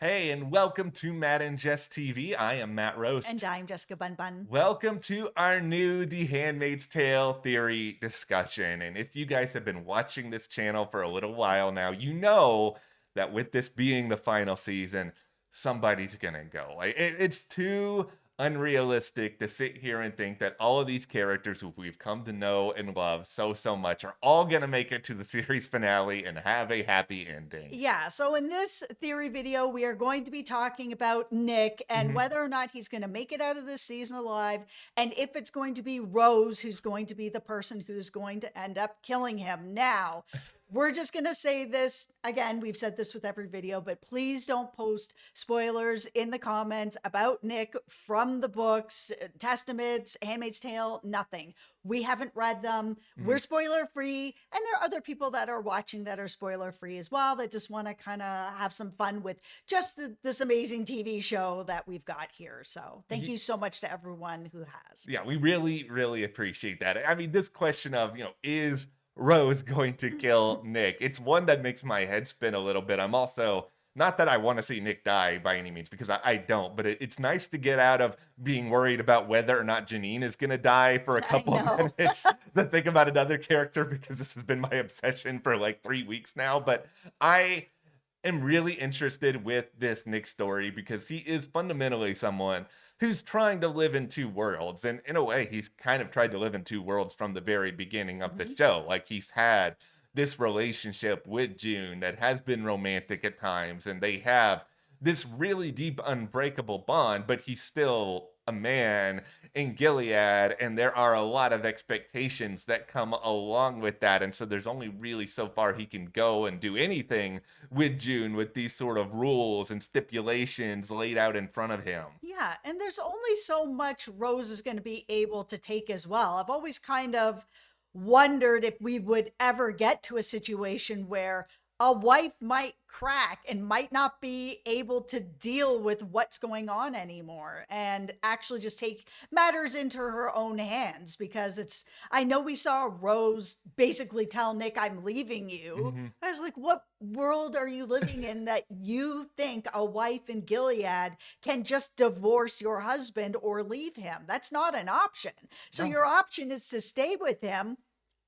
Hey, and welcome to Matt and Jess TV. I am Matt And Roast. I'm Jessica Bun Bun. Welcome to our new The Handmaid's Tale theory discussion. And if you guys have been watching this channel for a little while now, you know that with this being the final season, somebody's gonna go. It's too unrealistic to sit here and think that all of these characters who we've come to know and love so much are all gonna make it to the series finale and have a happy ending. Yeah, so in this theory video, we are going to be talking about Nick and Mhm. whether or not he's going to make it out of this season alive, and if it's going to be Rose who's going to be the person who's going to end up killing him. Now, we're just going to say this again. We've said this with every video, but please don't post spoilers in the comments about Nick from the books, Testaments, Handmaid's Tale, nothing. We haven't read them. We're Mhm. spoiler free. And there are other people that are watching that are spoiler free as well, that just want to kind of have some fun with just this amazing TV show that we've got here. So thank you so much to everyone who has. Yeah, we really appreciate that. I mean, this question of, is Rose going to kill Nick? It's one that makes my head spin a little bit. I'm also not that I want to see Nick die by any means, because I don't, but it's nice to get out of being worried about whether or not Janine is going to die for a I couple of know. minutes to think about another character, because this has been my obsession for like 3 weeks now. But I am really interested with this Nick story because he is fundamentally someone who's trying to live in two worlds. And in a way, he's kind of tried to live in two worlds from the very beginning of the Mhm. show. Like, he's had this relationship with June that has been romantic at times, and they have this really deep, unbreakable bond, but he's still a man in Gilead, and there are a lot of expectations that come along with that. And so there's only really so far he can go and do anything with June with these sort of rules and stipulations laid out in front of him. Yeah, and there's only so much Rose is going to be able to take as well. I've always kind of wondered if we would ever get to a situation where a wife might crack and might not be able to deal with what's going on anymore and actually just take matters into her own hands. Because I know we saw Rose basically tell Nick, I'm leaving you. Mhm. I was like, what world are you living in that you think a wife in Gilead can just divorce your husband or leave him? That's not an option. So No. your option is to stay with him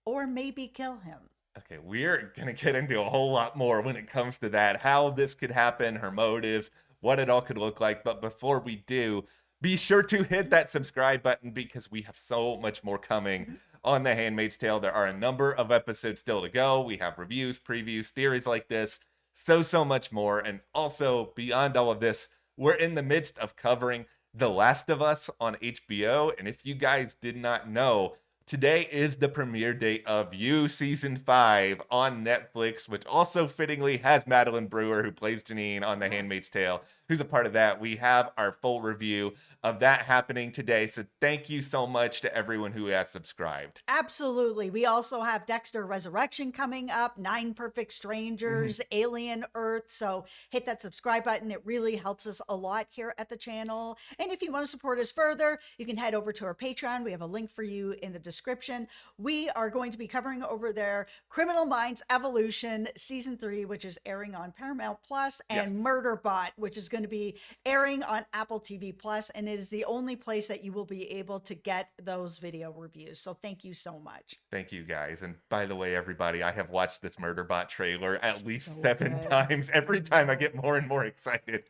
or maybe kill him. Okay, we're going to get into a whole lot more when it comes to that, how this could happen, her motives, what it all could look like. But before we do, be sure to hit that subscribe button, because we have so much more coming on The Handmaid's Tale. There are a number of episodes still to go. We have reviews, previews, theories like this, so much more. And also, beyond all of this, we're in the midst of covering The Last of Us on HBO. And if you guys did not know, today is the premiere date of You Season 5 on Netflix, which also fittingly has Madeline Brewer, who plays Janine on The Handmaid's Tale, who's a part of that. We have our full review of that happening today. So thank you so much to everyone who has subscribed. Absolutely. We also have Dexter Resurrection coming up, Nine Perfect Mhm. Strangers, Alien Earth. So hit that subscribe button. It really helps us a lot here at the channel. And if you want to support us further, you can head over to our Patreon. We have a link for you in the description. We are going to be covering over there Criminal Minds Evolution Season 3, which is airing on Paramount Plus, Yes. and Murderbot, which is going to be airing on Apple TV Plus. And it is the only place that you will be able to get those video reviews. So thank you so much. Thank you, guys. And by the way, everybody, I have watched this Murderbot trailer at least So 7 times. Every time I get more and more excited.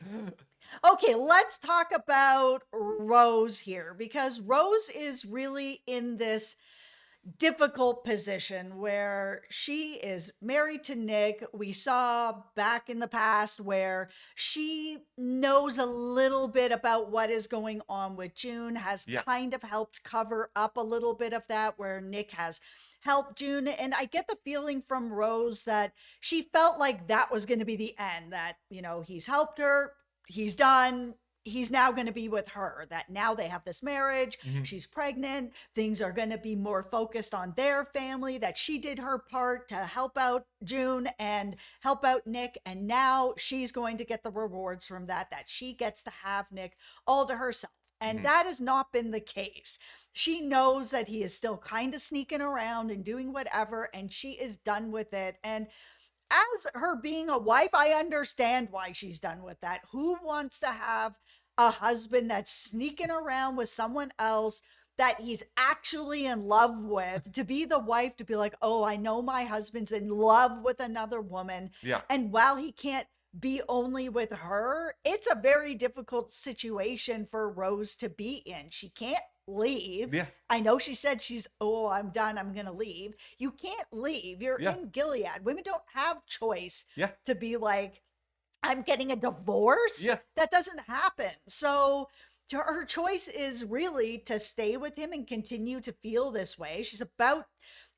Okay, let's talk about Rose here, because Rose is really in this difficult position where she is married to Nick. We saw back in the past where she knows a little bit about what is going on with June, has Yeah. kind of helped cover up a little bit of that, where Nick has helped June. And I get the feeling from Rose that she felt like that was going to be the end, that, he's helped her, he's done, he's now going to be with her, that now they have this marriage, Mhm. she's pregnant, things are going to be more focused on their family, that she did her part to help out June and help out Nick, and now she's going to get the rewards from that she gets to have Nick all to herself. And Mhm. that has not been the case. She knows that he is still kind of sneaking around and doing whatever, and she is done with it. And as her being a wife, I understand why she's done with that. Who wants to have a husband that's sneaking around with someone else that he's actually in love with, to be the wife, to be like, oh, I know my husband's in love with another woman. Yeah. And while he can't be only with her, it's a very difficult situation for Rose to be in. She can't leave. Yeah. I know she said oh, I'm done, I'm going to leave. You can't leave. You're Yeah. in Gilead. Women don't have choice Yeah. to be like, I'm getting a divorce. Yeah. That doesn't happen. So her choice is really to stay with him and continue to feel this way. She's about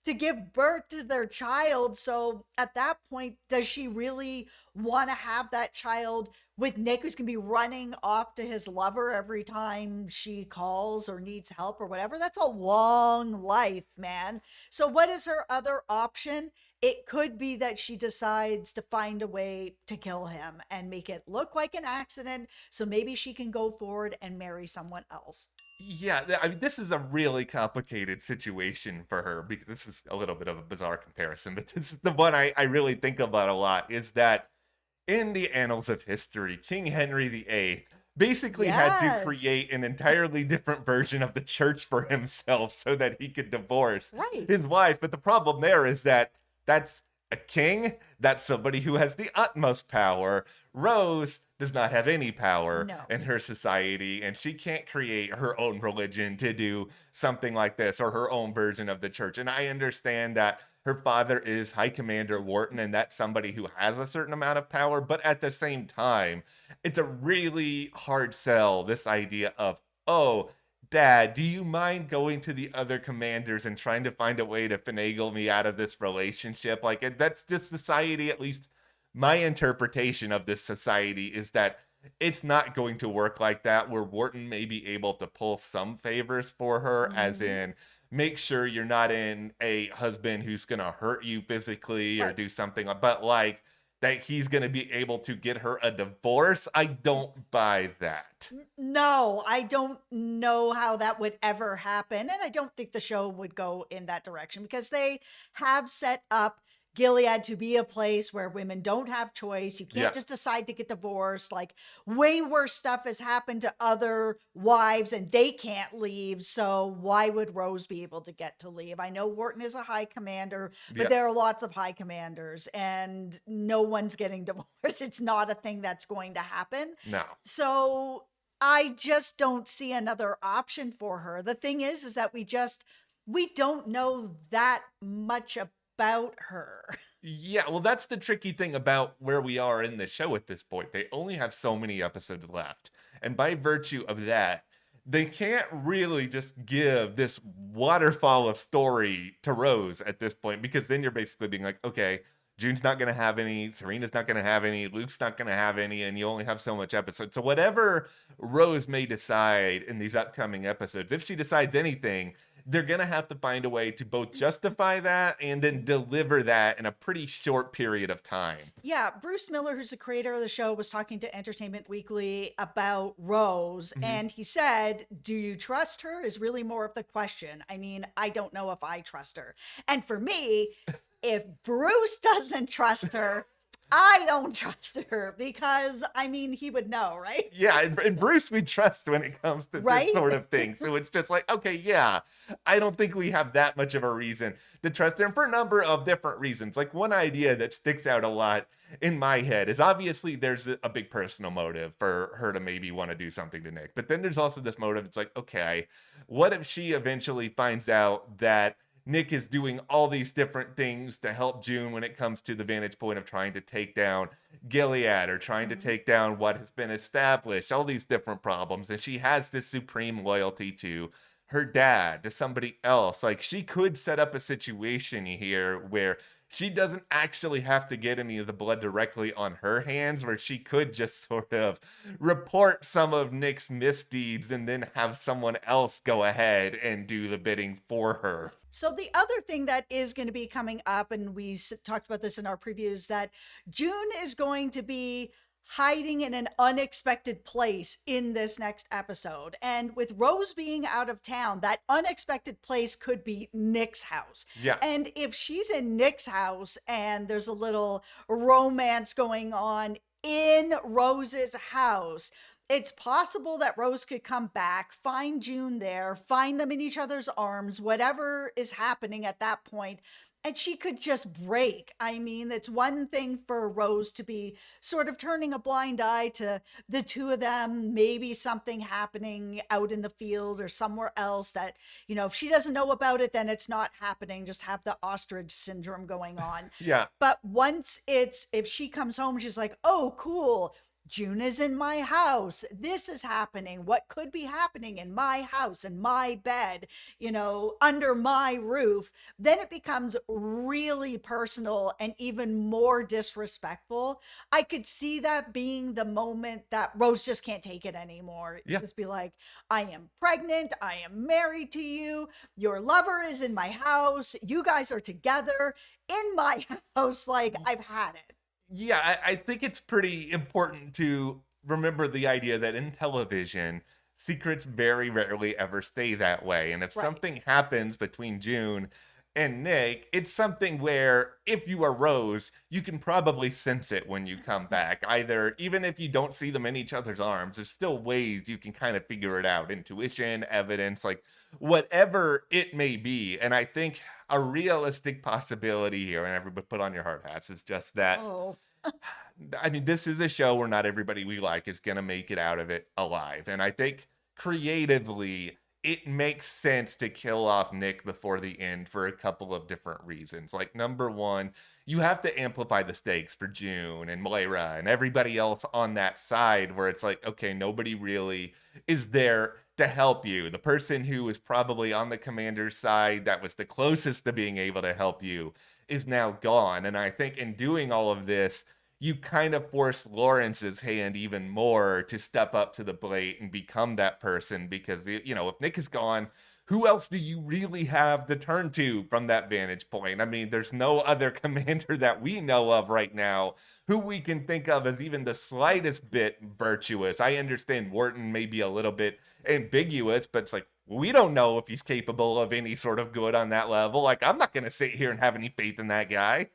to give birth to their child. So at that point, does she really want to have that child with Nick, who's going to be running off to his lover every time she calls or needs help or whatever? That's a long life, man. So what is her other option? It could be that she decides to find a way to kill him and make it look like an accident. So maybe she can go forward and marry someone else. Yeah, I mean, this is a really complicated situation for her because this is a little bit of a bizarre comparison, but this is the one I really think about a lot is that in the annals of history, King Henry VIII basically had to Yes. create an entirely different version of the church for himself so that he could divorce Right. his wife. But the problem there is that that's a king, that's somebody who has the utmost power. Rose does not have any power No. in her society, and she can't create her own religion to do something like this or her own version of the church. And I understand that her father is High Commander Wharton, and that's somebody who has a certain amount of power. But at the same time, it's a really hard sell, this idea of, oh, Dad, do you mind going to the other commanders and trying to find a way to finagle me out of this relationship? Like, that's just society, at least my interpretation of this society is that it's not going to work like that, where Wharton may be able to pull some favors for her, as Mm-hmm. in make sure you're not in a husband who's going to hurt you physically or Right. do something, but like that he's going to be able to get her a divorce. I don't buy that. No, I don't know how that would ever happen. And I don't think the show would go in that direction because they have set up Gilead to be a place where women don't have choice. You Yeah. can't just decide to get divorced. Like, way worse stuff has happened to other wives and they can't leave. So why would Rose be able to get to leave? I know Wharton is a high commander, but Yeah. there are lots of high commanders and no one's getting divorced. It's not a thing that's going to happen. No. So I just don't see another option for her. The thing is that we don't know that much about her. Yeah, well, that's the tricky thing about where we are in the show at this point. They only have so many episodes left. And by virtue of that, they can't really just give this waterfall of story to Rose at this point, because then you're basically being like, okay, June's not going to have any, Serena's not going to have any, Luke's not going to have any, and you only have so much episode. So whatever Rose may decide in these upcoming episodes, if she decides anything, they're going to have to find a way to both justify that and then deliver that in a pretty short period of time. Yeah, Bruce Miller, who's the creator of the show, was talking to Entertainment Weekly about Rose, Mhm. and he said, do you trust her? Is really more of the question. I mean, I don't know if I trust her. And for me, if Bruce doesn't trust her, I don't trust her because, I mean, he would know, right? Yeah, and Bruce we trust when it comes to this Right? sort of thing. So it's just like, okay, yeah, I don't think we have that much of a reason to trust her, and for a number of different reasons. Like, one idea that sticks out a lot in my head is obviously there's a big personal motive for her to maybe want to do something to Nick. But then there's also this motive. It's like, okay, what if she eventually finds out that Nick is doing all these different things to help June when it comes to the vantage point of trying to take down Gilead or trying to Mhm. take down what has been established, all these different problems. And she has this supreme loyalty to her dad, to somebody else. Like, she could set up a situation here where she doesn't actually have to get any of the blood directly on her hands, where she could just sort of report some of Nick's misdeeds and then have someone else go ahead and do the bidding for her. So the other thing that is going to be coming up, and we talked about this in our previews, that June is going to be hiding in an unexpected place in this next episode. And with Rose being out of town, that unexpected place could be Nick's house. Yeah. And if she's in Nick's house and there's a little romance going on in Rose's house, it's possible that Rose could come back, find June there, find them in each other's arms, whatever is happening at that point, and she could just break. I mean, it's one thing for Rose to be sort of turning a blind eye to the two of them, maybe something happening out in the field or somewhere else that, if she doesn't know about it, then it's not happening. Just have the ostrich syndrome going on. Yeah. But once if she comes home, she's like, oh, cool. June is in my house. This is happening. What could be happening in my house, in my bed, under my roof? Then it becomes really personal and even more disrespectful. I could see that being the moment that Rose just can't take it anymore. Yeah. Just be like, I am pregnant. I am married to you. Your lover is in my house. You guys are together in my house. Like, I've had it. Yeah, I think it's pretty important to remember the idea that in television, secrets very rarely ever stay that way. And if Right. something happens between June and Nick, it's something where if you are Rose, you can probably sense it when you come back. Either, even if you don't see them in each other's arms, there's still ways you can kind of figure it out. Intuition, evidence, like whatever it may be. And I think a realistic possibility here, and everybody put on your hard hats, is just that Oh, I mean, this is a show where not everybody we like is going to make it out of it alive. And I think creatively, it makes sense to kill off Nick before the end for a couple of different reasons. Like, number one, you have to amplify the stakes for June and Moira and everybody else on that side where it's like, okay, nobody really is there to help you. The person who was probably on the commander's side that was the closest to being able to help you is now gone. And I think in doing all of this, you kind of force Lawrence's hand even more to step up to the plate and become that person because, if Nick is gone, who else do you really have to turn to from that vantage point? I mean, there's no other commander that we know of right now who we can think of as even the slightest bit virtuous. I understand Wharton may be a little bit ambiguous, but it's like, we don't know if he's capable of any sort of good on that level. Like, I'm not going to sit here and have any faith in that guy.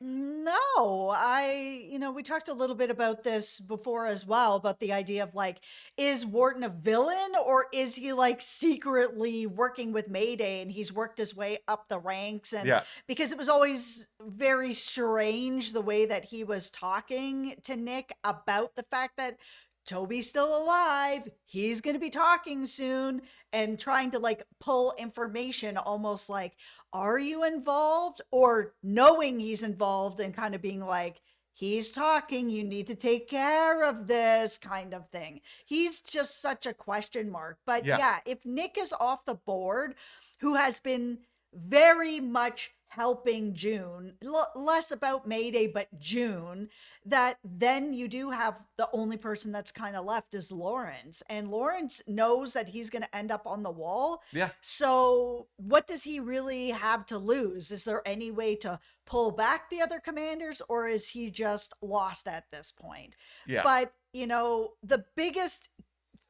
no, we talked a little bit about this before as well, about the idea of like, is Wharton a villain or is he like secretly working with Mayday and he's worked his way up the ranks? And Yeah. because it was always very strange the way that he was talking to Nick about the fact that Toby's still alive, he's going to be talking soon, and trying to like pull information almost like, are you involved? Or knowing he's involved and kind of being like, he's talking, you need to take care of this kind of thing. He's just such a question mark. But Yeah. yeah, if Nick is off the board, who has been very much helping June, less about Mayday, but June, that then you do have the only person that's kind of left is Lawrence. And Lawrence knows that he's going to end up on the wall. Yeah. So what does he really have to lose? Is there any way to pull back the other commanders, or is he just lost at this point? Yeah. But, the biggest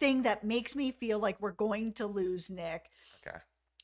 thing that makes me feel like we're going to lose Nick Okay.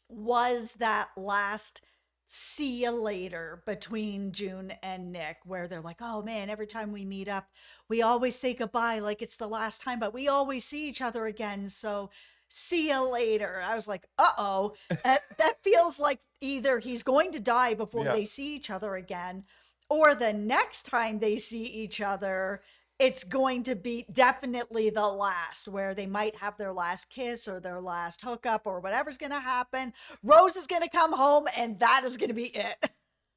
was that last see you later between June and Nick, where they're like, oh man, every time we meet up, we always say goodbye like it's the last time, but we always see each other again. So see you later. I was like, uh-oh. That feels like either he's going to die before Yeah. they see each other again, or the next time they see each other, it's going to be definitely the last, where they might have their last kiss or their last hookup or whatever's going to happen. Rose is going to come home and that is going to be it.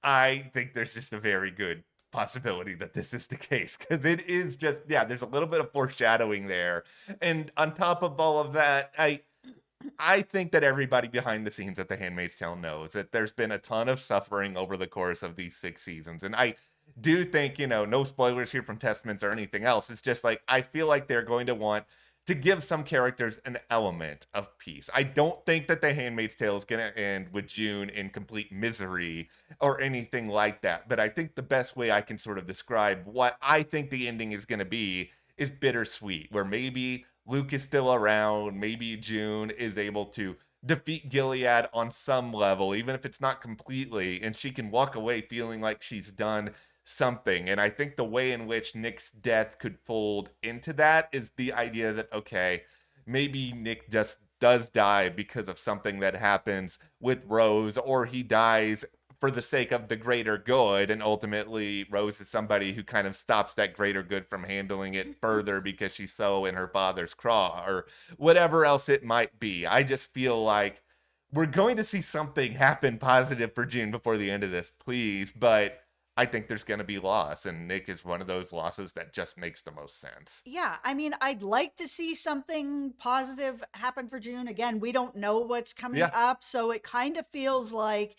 I think there's just a very good possibility that this is the case because it is just, yeah, there's a little bit of foreshadowing there. And on top of all of that, I think that everybody behind the scenes at The Handmaid's Tale knows that there's been a ton of suffering over the course of these 6 seasons. And I do think, no spoilers here from Testaments or anything else. It's just like, I feel like they're going to want to give some characters an element of peace. I don't think that The Handmaid's Tale is going to end with June in complete misery or anything like that. But I think the best way I can sort of describe what I think the ending is going to be is bittersweet, where maybe Luke is still around, maybe June is able to defeat Gilead on some level, even if it's not completely, and she can walk away feeling like she's done something. And I think the way in which Nick's death could fold into that is the idea that, okay, maybe Nick just does die because of something that happens with Rose, or he dies for the sake of the greater good, and ultimately Rose is somebody who kind of stops that greater good from handling it further because she's so in her father's craw, or whatever else it might be. I just feel like we're going to see something happen positive for June before the end of this, please. But I think there's going to be loss, and Nick is one of those losses that just makes the most sense. Yeah, I mean, I'd like to see something positive happen for June. Again, we don't know what's coming Yeah, up, so it kind of feels like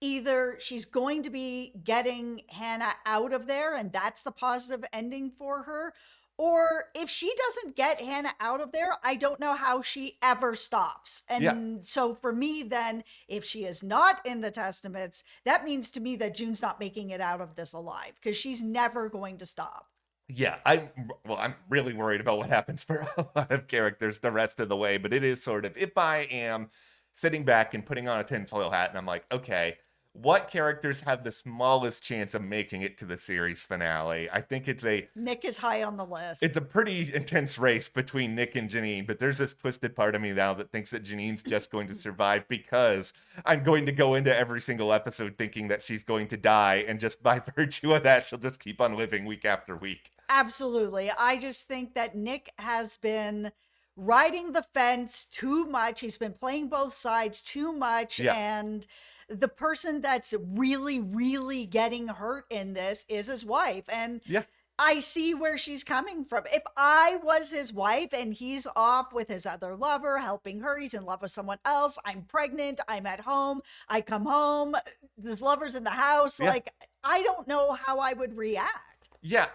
either she's going to be getting Hannah out of there, and that's the positive ending for her, or if she doesn't get Hannah out of there, I don't know how she ever stops. yeah. And so for me, then, if she is not in the Testaments, that means to me that June's not making it out of this alive because she's never going to stop. Yeah, I'm really worried about what happens for a lot of characters the rest of the way, but it is sort of, if I am sitting back and putting on a tinfoil hat and I'm like, okay, what characters have the smallest chance of making it to the series finale? I think Nick is high on the list. it's a pretty intense race between Nick and Janine, but there's this twisted part of me now that thinks that Janine's just going to survive because I'm going to go into every single episode thinking that she's going to die, and just by virtue of that, she'll just keep on living week after week. Absolutely. I just think that Nick has been riding the fence too much. He's been playing both sides too much. Yeah, And the person that's really, really getting hurt in this is his wife. And yeah, I see where she's coming from. If I was his wife and he's off with his other lover, helping her, he's in love with someone else, I'm pregnant, I'm at home, I come home, this lover's in the house, yeah. like, I don't know how I would react. Yeah,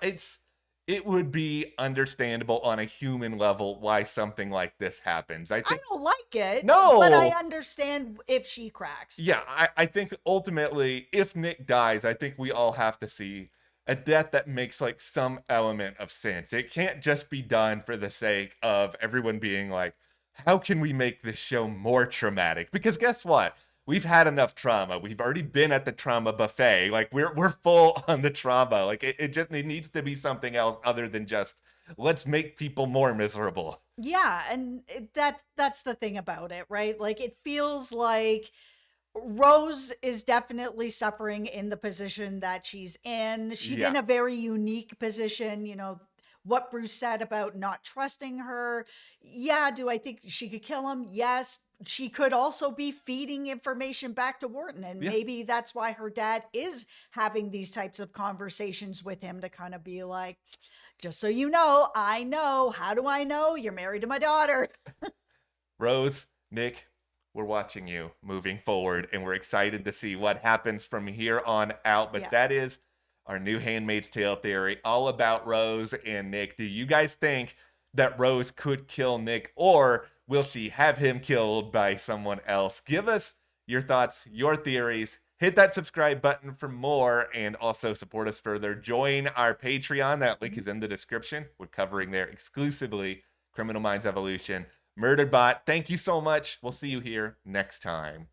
it would be understandable on a human level why something like this happens. I I think don't like it, but I no. understand if she cracks. Yeah, I think ultimately if Nick dies, I think we all have to see a death that makes like some element of sense. It can't just be done for the sake of everyone being like, how can we make this show more traumatic? Because guess what? We've had enough trauma. We've already been at the trauma buffet. Like we're full on the trauma. Like it needs to be something else other than just let's make people more miserable. Yeah, and that's the thing about it, right? Like it feels like Rose is definitely suffering in the position that she's in. She's Yeah. in a very unique position, what Bruce said about not trusting her. Yeah, do I think she could kill him? Yes. She could also be feeding information back to Wharton, and Yeah. maybe that's why her dad is having these types of conversations with him to kind of be like, just so you know, I know. How do I know? You're married to my daughter. Rose, Nick, we're watching you moving forward, and we're excited to see what happens from here on out. But Yeah. that is our new Handmaid's Tale theory, all about Rose and Nick. Do you guys think that Rose could kill Nick, or will she have him killed by someone else? Give us your thoughts, your theories. Hit that subscribe button for more, and also support us further. Join our Patreon. That link is in the description. We're covering there exclusively Criminal Minds Evolution. Murderbot, thank you so much. We'll see you here next time.